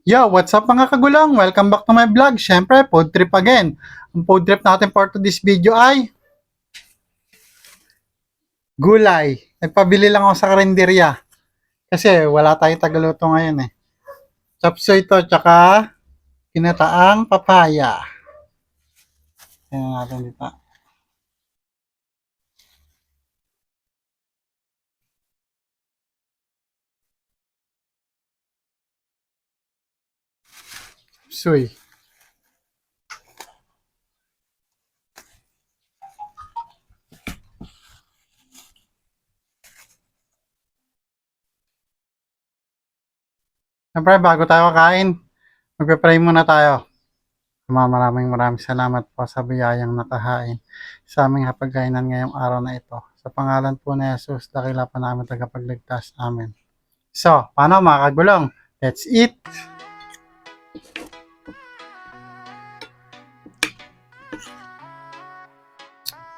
Yo, what's up mga kagulong? Welcome back to my vlog. Syempre, food trip again. Ang food trip natin for today's video ay gulay. Nagpabili lang ako sa karinderya kasi wala tayong tagaluto ngayon eh. Chopsuey to, tsaka kinataang papaya. Tingnan natin dito. Chopsuey. Siyempre, bago tayo kakain, magpe-pray muna tayo. Maraming salamat po sa biyayang nakahain sa aming hapagkainan ngayong araw na ito. Sa pangalan po ni Jesus, dakila pa namin tagapagligtas. Amen. So, paano mga kagulong? Let's eat!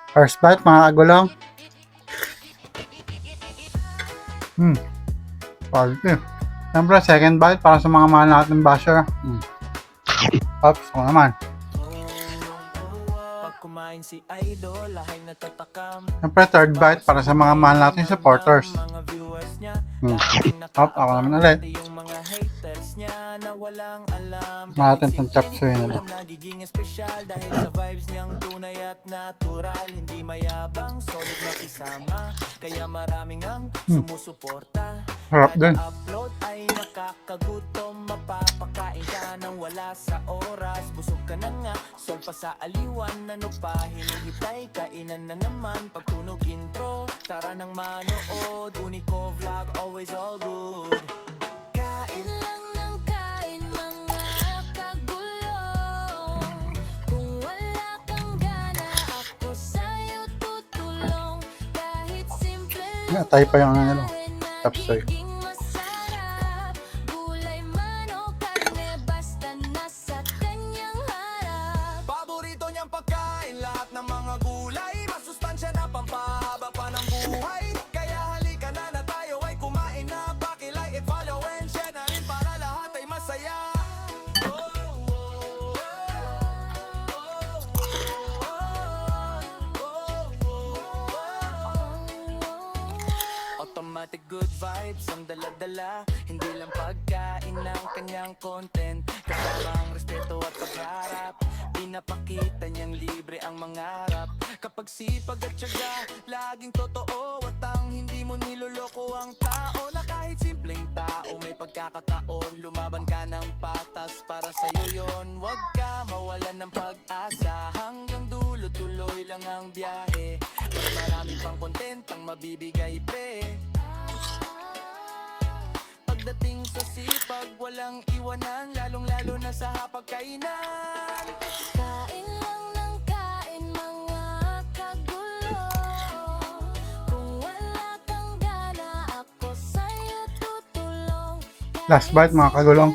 First bite mga kagulong. Quality. Siyempre, second bite para sa mga mahal natin basher. Oops, ako naman. Siyempre, third bite para sa mga mahal natin supporters. Ako naman ulit. Natin itong chopsuey nila. Nagiging espesyal dahil sa vibes niyang tunay at natural. Hindi mayabang, solid na kisama. Kaya maraming ang sumusuporta. Harap din. Upload ay nakakagutom. Mapapakain ka nang wala sa oras. Busog ka na nga, sol pa sa aliwan. Ano pa, hinihintay, kainan na naman. Pagtunog intro, tara nang manood. Unico vlog, always all good. Kain lang ng kain, mga kagulong. Kung wala kang gana, ako sa'yo tutulong. Kahit simple lang, Tayo pa yung ano, chopsuey. nagiging masarap. Gulay man o karne, basta nasa kanyang harap. Paborito niyang pagkain, lahat ng mga gulay. Masustansya na pampahaba pa ng buhay. Kaya halika na tayo ay kumain na. Paki-like, i-follow and share na rin para lahat ay masaya. Automatic good vibes ang dala-dala. Hindi lang pagkain ng kanyang content, kasama ang respeto at pagharap. Pinapakita niyang libre ang mangarap. Kapag sipag at tiyaga, laging totoo. At ang hindi mo niloloko ang tao. Na kahit simpleng tao, may pagkakataon. Lumaban ka ng patas, para sa'yo yon. Huwag ka mawalan ng pag-asa. Hanggang dulo, tuloy lang ang biyahe. Mas marami pang content ang mabibigay, pre. Pagdating sa sipag, walang iwanan. Lalong-lalo na sa hapagkainan. Kain lang ng kain, mga kagulong. Kung wala kang gana, ako sa'yo tutulong. Last bite mga kagulong.